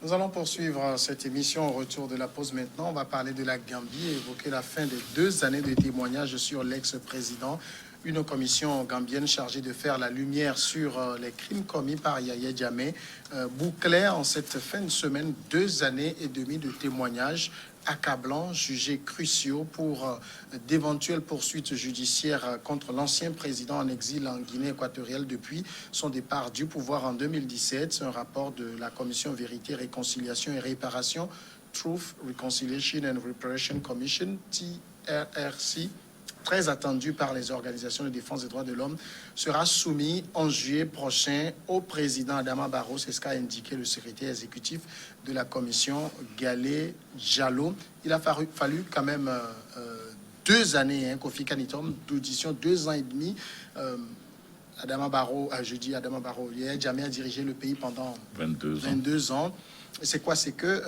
Nous allons poursuivre cette émission au retour de la pause maintenant. On va parler de la Gambie et évoquer la fin des 2 années de témoignages sur l'ex-président. Une commission gambienne chargée de faire la lumière sur les crimes commis par Yahya Jammeh bouclait en cette fin de semaine 2 années et demie de témoignages accablants, jugés cruciaux pour d'éventuelles poursuites judiciaires contre l'ancien président en exil en Guinée équatoriale depuis son départ du pouvoir en 2017. C'est un rapport de la Commission Vérité, Réconciliation et Réparation, Truth, Reconciliation and Reparation Commission, TRRC, très attendu par les organisations de défense des droits de l'homme, sera soumis en juillet prochain au président Adama Barrow. C'est ce qu'a indiqué le secrétaire exécutif de la commission, Galé Diallo. Il a fallu quand même 2 années, Kofi Kanitom, d'audition, 2 ans et demi. Adama Barrow, Adama Barrow, Yahya Jammeh a dirigé le pays pendant 22 ans. C'est quoi? C'est que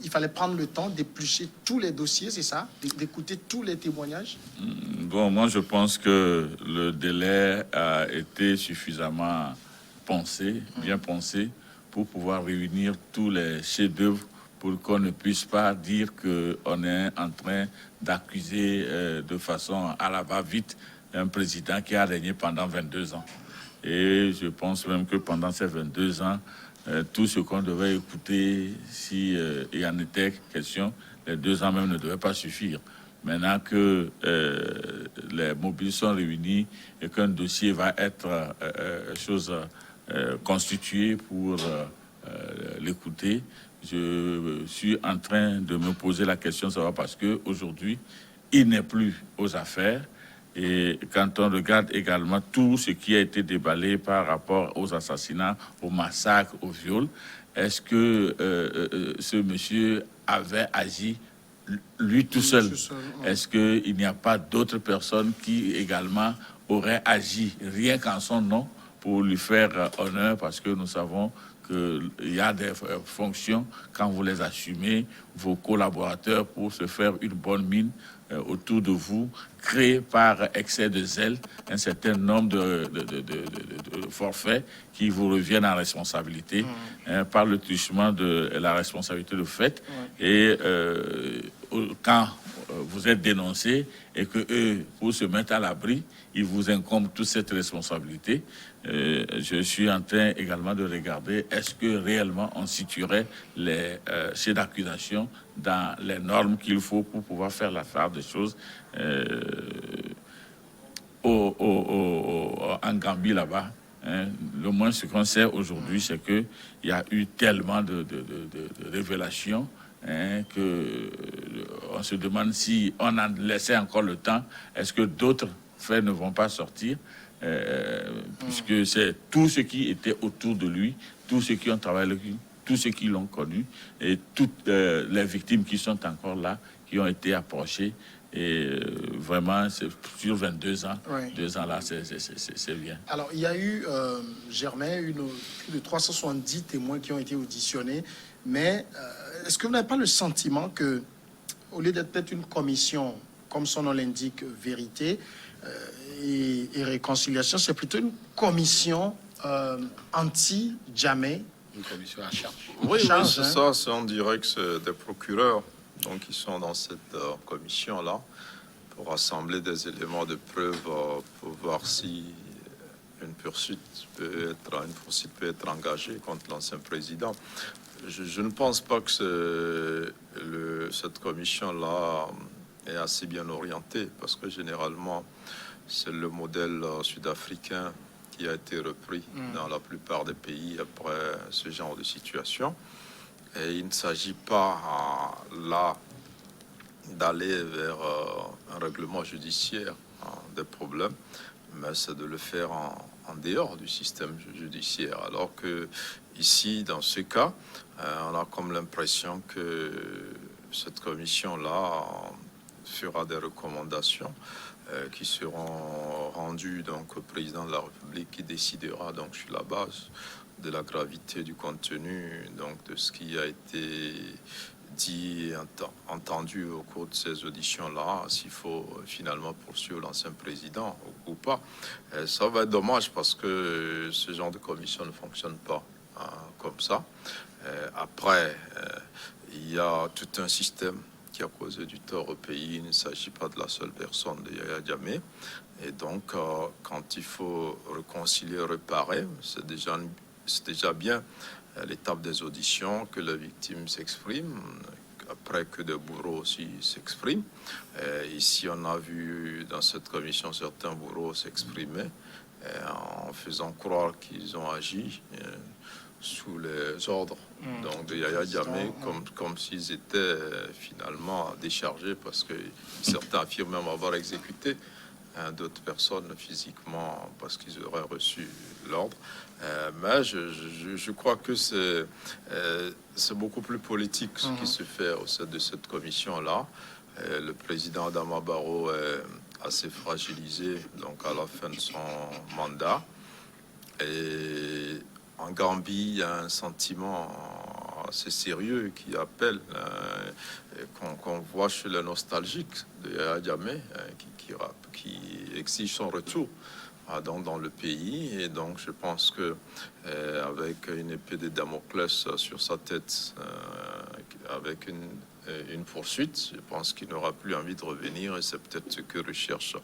il fallait prendre le temps d'éplucher tous les dossiers, c'est ça? D'écouter tous les témoignages? Bon, moi, je pense que le délai a été suffisamment bien pensé, pour pouvoir réunir tous les chefs-d'œuvre pour qu'on ne puisse pas dire qu'on est en train d'accuser de façon à la va-vite un président qui a régné pendant 22 ans. Et je pense même que pendant ces 22 ans, tout ce qu'on devait écouter, si il y en était question, les 2 ans même ne devaient pas suffire. Maintenant que les mobiles sont réunis et qu'un dossier va être constitué pour l'écouter, je suis en train de me poser la question, ça va, parce que aujourd'hui, il n'est plus aux affaires. Et quand on regarde également tout ce qui a été déballé par rapport aux assassinats, aux massacres, aux viols, est-ce que ce monsieur avait agi lui tout seul? Est-ce qu'il n'y a pas d'autres personnes qui également auraient agi rien qu'en son nom pour lui faire honneur? Parce que nous savons qu'il y a des fonctions, quand vous les assumez, vos collaborateurs, pour se faire une bonne mine autour de vous, créent par excès de zèle un certain nombre de forfaits qui vous reviennent en responsabilité, par le truchement de la responsabilité de fait. Et quand vous êtes dénoncé et que eux, pour se mettre à l'abri, il vous incombe toute cette responsabilité. Je suis en train également de regarder, est-ce que réellement on situerait les chefs d'accusation dans les normes qu'il faut pour pouvoir faire la part des choses en Gambie là-bas. Le moins ce qu'on sait aujourd'hui, c'est qu'il y a eu tellement de révélations que on se demande si on en laissait encore le temps, est-ce que d'autres faits ne vont pas sortir, puisque c'est tout ce qui était autour de lui, tous ceux qui ont travaillé avec lui, tous ceux qui l'ont connu, et toutes les victimes qui sont encore là, qui ont été approchées. Et vraiment, c'est sur 22 ans, 2 ans là, c'est bien. Alors, il y a eu, Germain, plus de 370 témoins qui ont été auditionnés, mais est-ce que vous n'avez pas le sentiment que, au lieu d'être peut-être une commission, comme son nom l'indique, vérité et réconciliation, c'est plutôt une commission anti-Jammeh? Une commission à charge. Oui, c'est ça. C'est en direct, c'est des procureurs, donc ils sont dans cette commission-là pour rassembler des éléments de preuve pour voir si une poursuite peut être engagée contre l'ancien président. Je ne pense pas que cette commission-là est assez bien orientée, parce que généralement, c'est le modèle sud-africain qui a été repris dans la plupart des pays après ce genre de situation. Et il ne s'agit pas là d'aller vers un règlement judiciaire des problèmes, mais c'est de le faire en dehors du système judiciaire. Alors que ici, dans ce cas, on a comme l'impression que cette commission-là fera des recommandations qui seront rendues donc au président de la République, qui décidera donc sur la base de la gravité du contenu, donc de ce qui a été dit et entendu au cours de ces auditions-là, s'il faut finalement poursuivre l'ancien président ou pas. Ça va être dommage, parce que ce genre de commission ne fonctionne pas comme ça. Après, il y a tout un système qui a causé du tort au pays. Il ne s'agit pas de la seule personne de Yaya Jammeh. Et donc, quand il faut réconcilier, réparer, c'est déjà bien l'étape des auditions, que la victime s'exprime, après que des bourreaux aussi s'expriment. Ici, on a vu dans cette commission certains bourreaux s'exprimer en faisant croire qu'ils ont agi sous les ordres donc de Yaya Jammeh, comme s'ils étaient finalement déchargés, parce que certains affirment même avoir exécuté d'autres personnes physiquement parce qu'ils auraient reçu l'ordre. Mais je crois que c'est beaucoup plus politique ce qui se fait au sein de cette commission-là. Le président Adama Barrow est assez fragilisé donc à la fin de son mandat. Et en Gambie, il y a un sentiment assez sérieux qui appelle, qu'on voit chez les nostalgiques de Yaya Jammeh, qui exige son retour donc dans le pays. Et donc je pense que avec une épée de Damoclès sur sa tête, avec une poursuite, je pense qu'il n'aura plus envie de revenir, et c'est peut-être ce que recherche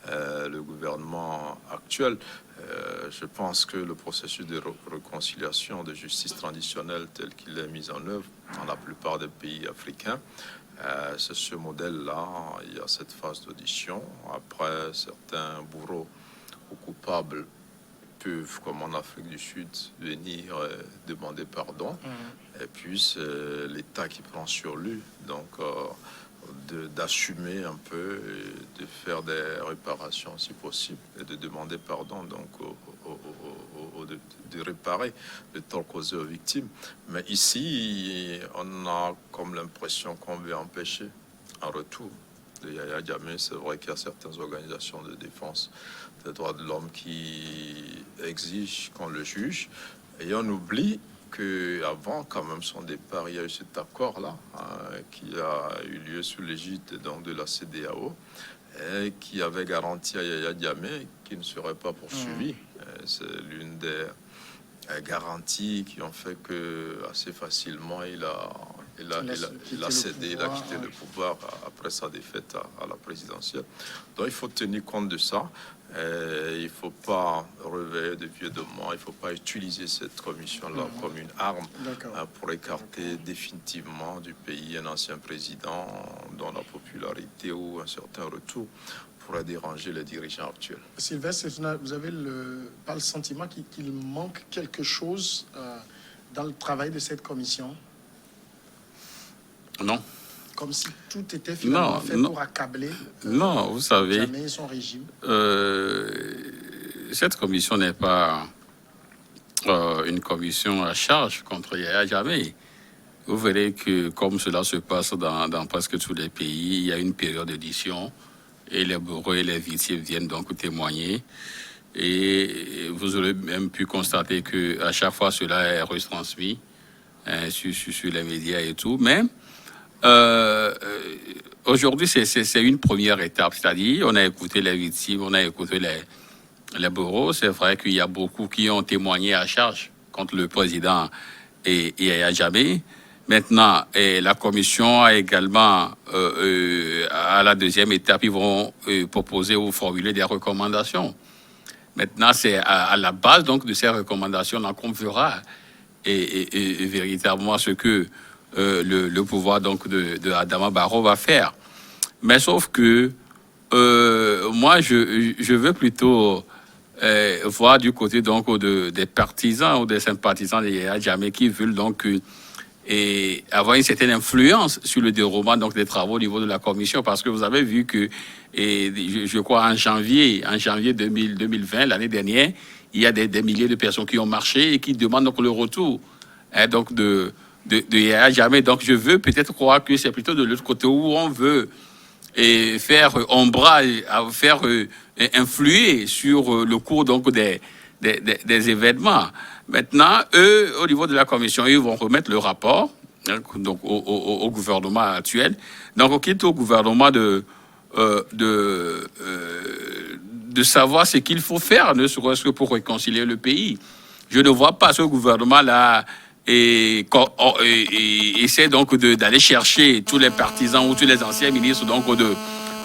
le gouvernement actuel. Je pense que le processus de réconciliation, de justice traditionnelle tel qu'il est mis en œuvre dans la plupart des pays africains, c'est ce modèle-là. Il y a cette phase d'audition. Après, certains bourreaux ou coupables peuvent, comme en Afrique du Sud, venir demander pardon. Et puis, c'est l'État qui prend sur lui, donc d'assumer un peu, et de faire des réparations si possible, et de demander pardon, donc de réparer le tort causé aux victimes. Mais ici, on a comme l'impression qu'on veut empêcher un retour de Yaya Jammeh. C'est vrai qu'il y a certaines organisations de défense des droits de l'homme qui exigent qu'on le juge, et on oublie qu'avant quand même son départ, il y a eu cet accord-là qui a eu lieu sous l'égide donc de la CEDEAO, et qui avait garanti à Yaya Jammeh qu'il ne serait pas poursuivi. C'est l'une des garanties qui ont fait que assez facilement il a cédé, il a quitté le pouvoir après sa défaite à la présidentielle. Donc il faut tenir compte de ça. Il ne faut pas réveiller de vieux démons, il ne faut pas utiliser cette commission-là comme une arme pour écarter définitivement du pays un ancien président dont la popularité ou un certain retour pourrait déranger les dirigeants actuels. Sylvestre, vous avez pas le sentiment qu'il manque quelque chose dans le travail de cette commission? Non. Comme si tout était finalement fait pour accabler non, vous savez, Jammeh et son régime. Cette commission n'est pas une commission à charge contre Yaya Jammeh. Vous verrez que comme cela se passe dans presque tous les pays, il y a une période d'édition et les bourreaux et les victimes viennent donc témoigner. Et vous aurez même pu constater qu'à chaque fois cela est retransmis sur les médias et tout. Mais aujourd'hui, c'est une première étape, c'est-à-dire on a écouté les victimes, on a écouté les bourreaux. C'est vrai qu'il y a beaucoup qui ont témoigné à charge contre le président et Yaya Jammeh. Maintenant, la commission a également, à la deuxième étape, ils vont proposer ou formuler des recommandations. Maintenant, c'est à la base donc de ces recommandations qu'on verra et véritablement ce que le pouvoir donc de Adama Barrow va faire. Mais sauf que moi, je veux plutôt voir du côté donc des partisans ou des sympathisants de Yaya Jammeh qui veulent donc avoir une certaine influence sur le déroulement donc des travaux au niveau de la commission, parce que vous avez vu que je crois en janvier 2020, l'année dernière, il y a des milliers de personnes qui ont marché et qui demandent donc le retour donc de Yaya Jammeh. Donc je veux peut-être croire que c'est plutôt de l'autre côté où on veut faire ombrage, faire influer sur le cours donc des événements. Maintenant, eux, au niveau de la commission, ils vont remettre le rapport donc au gouvernement actuel. Donc, quitte au gouvernement de savoir ce qu'il faut faire, ne serait-ce que pour réconcilier le pays. Je ne vois pas ce gouvernement-là essaie donc d'aller chercher tous les partisans ou tous les anciens ministres donc de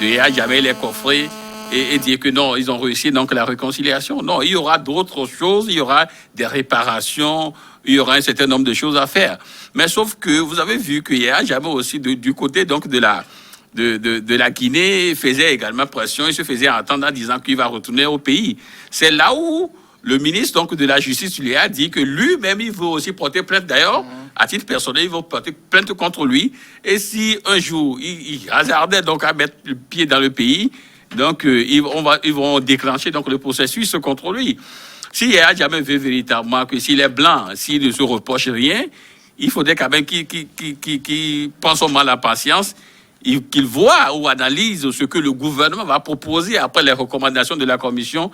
Yahya Jammeh, les coffrer et dire que non, ils ont réussi donc la réconciliation. Non, il y aura d'autres choses, il y aura des réparations, il y aura un certain nombre de choses à faire. Mais sauf que vous avez vu que Yahya Jammeh aussi du côté donc de la Guinée faisait également pression, il se faisait entendre en disant qu'il va retourner au pays. C'est là où le ministre donc, de la Justice lui a dit que lui-même, il veut aussi porter plainte. D'ailleurs, à titre personnel, il veut porter plainte contre lui. Et si un jour, il hasardait donc à mettre le pied dans le pays, donc ils vont déclencher donc, le processus contre lui. S'il n'y a jamais vu véritablement que s'il est blanc, s'il ne se reproche rien, il faudrait quand même qu'il prenne son mal à patience, qu'il voit ou analyse ce que le gouvernement va proposer après les recommandations de la commission.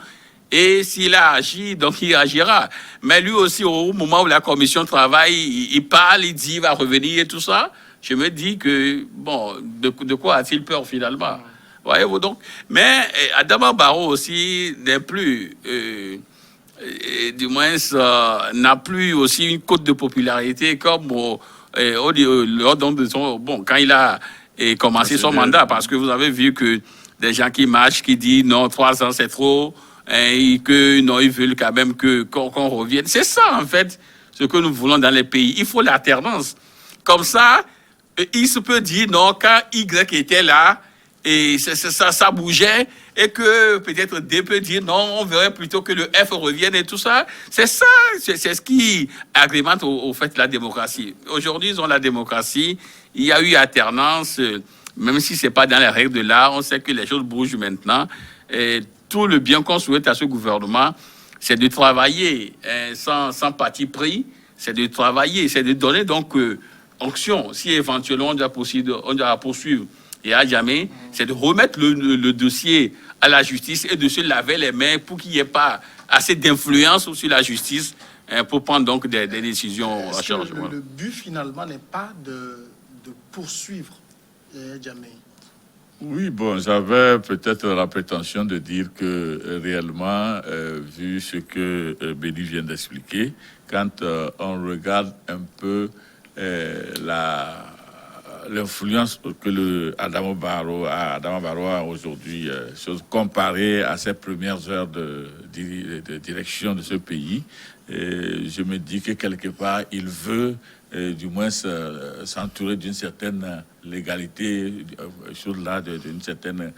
Et s'il a agi, donc il agira. Mais lui aussi, au moment où la commission travaille, il parle, il dit, il va revenir et tout ça. Je me dis que, bon, de quoi a-t-il peur finalement? Voyez-vous donc? Mais Adama Barrow aussi n'est plus, du moins, n'a plus aussi une cote de popularité comme lors de son, bon, quand il a commencé son mandat. Parce que vous avez vu que des gens qui marchent, qui disent non, 3 ans c'est trop. Et que non, ils veulent quand même qu'on revienne. C'est ça, en fait, ce que nous voulons dans les pays. Il faut l'alternance. Comme ça, il se peut dire, non, quand Y était là, et ça bougeait, et que peut-être D peut dire, non, on verrait plutôt que le F revienne et tout ça. C'est ça, c'est ce qui agrémente au fait la démocratie. Aujourd'hui, ils ont la démocratie, il y a eu alternance, même si ce n'est pas dans les règles de l'art, on sait que les choses bougent maintenant. Et tout le bien qu'on souhaite à ce gouvernement, c'est de travailler sans parti pris, c'est de travailler, c'est de donner donc onction. Si éventuellement on doit poursuivre Yahya Jammeh, c'est de remettre le dossier à la justice et de se laver les mains pour qu'il n'y ait pas assez d'influence sur la justice pour prendre donc des décisions à changement. Le but finalement n'est pas de poursuivre Yahya Jammeh. Oui, bon, j'avais peut-être la prétention de dire que réellement, vu ce que Béni vient d'expliquer, quand on regarde un peu l'influence que Adama Barrow a aujourd'hui, comparée à ses premières heures de direction de ce pays, je me dis que quelque part, il veut du moins s'entourer d'une certaine légalité, d'une certaine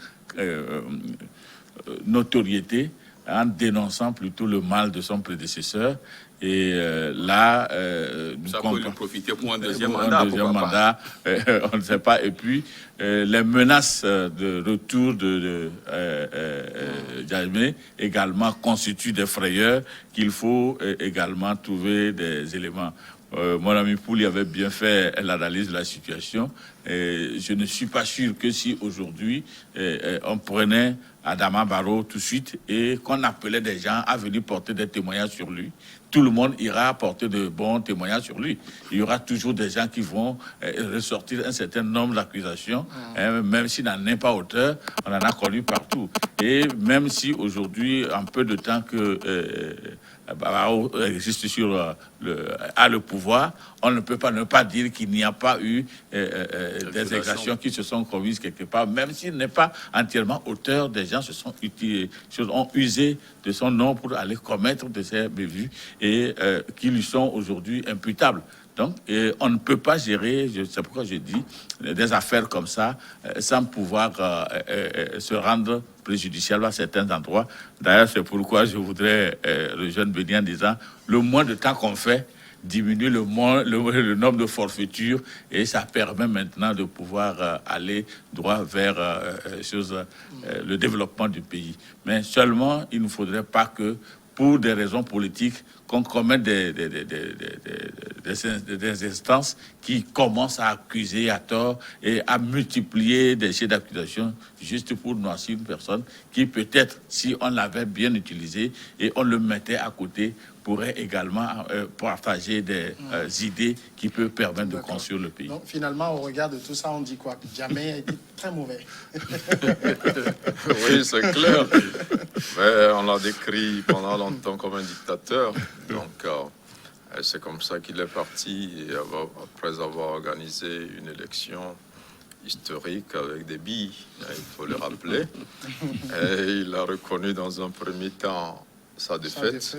notoriété, en dénonçant plutôt le mal de son prédécesseur. Et là, ça peut lui profiter pour un deuxième mandat. On ne sait pas. Et puis, les menaces de retour de Jammeh également constituent des frayeurs qu'il faut également trouver des éléments. Mon ami Pouli avait bien fait l'analyse de la situation. Je ne suis pas sûr que si aujourd'hui on prenait Adama Barrow tout de suite et qu'on appelait des gens à venir porter des témoignages sur lui, tout le monde ira apporter de bons témoignages sur lui. Il y aura toujours des gens qui vont ressortir un certain nombre d'accusations, même s'il n'en est pas auteur, on en a connu partout. Et même si aujourd'hui, en peu de temps que Barrow existe a le pouvoir, on ne peut pas ne pas dire qu'il n'y a pas eu des exactions qui se sont commises quelque part, même s'il n'est pas entièrement auteur, des gens ont usé de son nom pour aller commettre de ces bévues et qui lui sont aujourd'hui imputables. Donc, on ne peut pas gérer, c'est pourquoi je dis, des affaires comme ça sans pouvoir se rendre préjudiciable à certains endroits. D'ailleurs, c'est pourquoi je voudrais rejoindre Béni en disant, le moins de temps qu'on fait diminue le nombre de forfaitures et ça permet maintenant de pouvoir aller droit vers le développement du pays. Mais seulement, il ne faudrait pas que, pour des raisons politiques, qu'on commette des instances qui commencent à accuser à tort et à multiplier des chefs d'accusation juste pour noircir une personne qui peut-être, si on l'avait bien utilisé et on le mettait à côté, pourrait également partager des idées qui peuvent permettre de construire le pays. Donc finalement, au regard de tout ça, on dit quoi? Jammeh a été très mauvais. Oui, c'est clair. Mais on l'a décrit pendant longtemps comme un dictateur. Donc, Et c'est comme ça qu'il est parti, et après avoir organisé une élection historique avec des billes, il faut le rappeler. Et il a reconnu dans un premier temps sa défaite.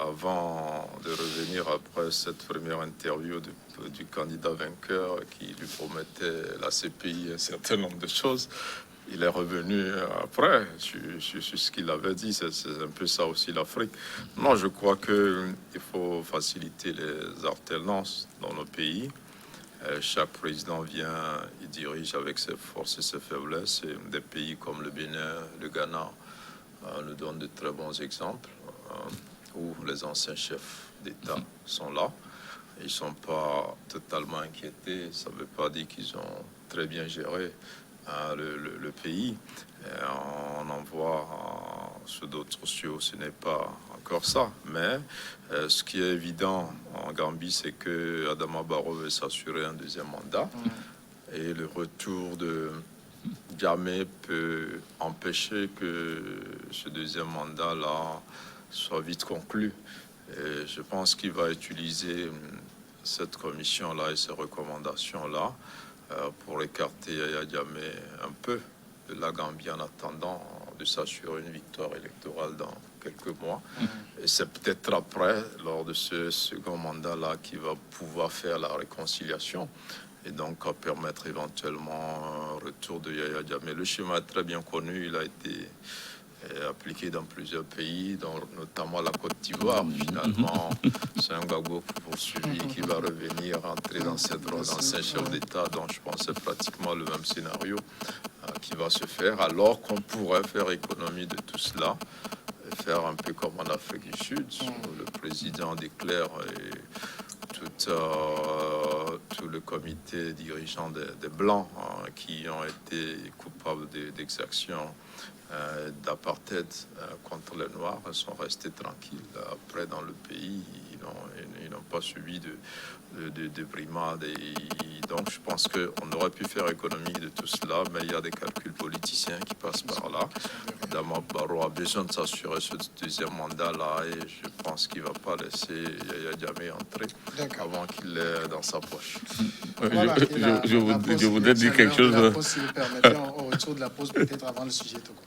Avant de revenir après cette première interview du candidat vainqueur qui lui promettait la CPI et un certain nombre de choses, il est revenu après sur ce qu'il avait dit. C'est un peu ça aussi l'Afrique. Non, je crois qu'il faut faciliter les alternances dans nos pays. Chaque président vient, il dirige avec ses forces et ses faiblesses. Et des pays comme le Bénin, le Ghana nous donnent de très bons exemples. Où les anciens chefs d'État sont là. Ils ne sont pas totalement inquiétés. Ça ne veut pas dire qu'ils ont très bien géré le pays. Et on en voit sur d'autres sociaux, ce n'est pas encore ça. Mais ce qui est évident en Gambie, c'est que Adama Barrow veut s'assurer un deuxième mandat. Et le retour de Jammeh peut empêcher que ce deuxième mandat-là soit vite conclu. Et je pense qu'il va utiliser cette commission-là et ces recommandations-là pour écarter Yahya Jammeh un peu de la Gambie en attendant de s'assurer une victoire électorale dans quelques mois. Et c'est peut-être après, lors de ce second mandat-là, qu'il va pouvoir faire la réconciliation et donc permettre éventuellement un retour de Yahya Jammeh. Le schéma est très bien connu, il a été appliqué dans plusieurs pays, notamment la Côte d'Ivoire. Finalement, c'est un Gbagbo poursuivi qui va revenir entrer dans cette rôle d'ancien chef d'État. Donc je pense que c'est pratiquement le même scénario qui va se faire, alors qu'on pourrait faire économie de tout cela, et faire un peu comme en Afrique du Sud, où le président déclare tout le comité dirigeant des Blancs qui ont été coupables d'exactions d'apartheid contre les Noirs sont restés tranquilles. Après, dans le pays, ils n'ont pas subi de brimades. Donc, je pense qu'on aurait pu faire économie de tout cela, mais il y a des calculs politiciens qui passent par là. Adama Barrow a besoin de s'assurer ce deuxième mandat-là, et je pense qu'il ne va pas laisser Yahya Jammeh entrer avant qu'il l'ait dans sa poche. Voilà, je voudrais dire quelque chose. Si vous permettez, au retour de la pause, peut-être avant le sujet Togo.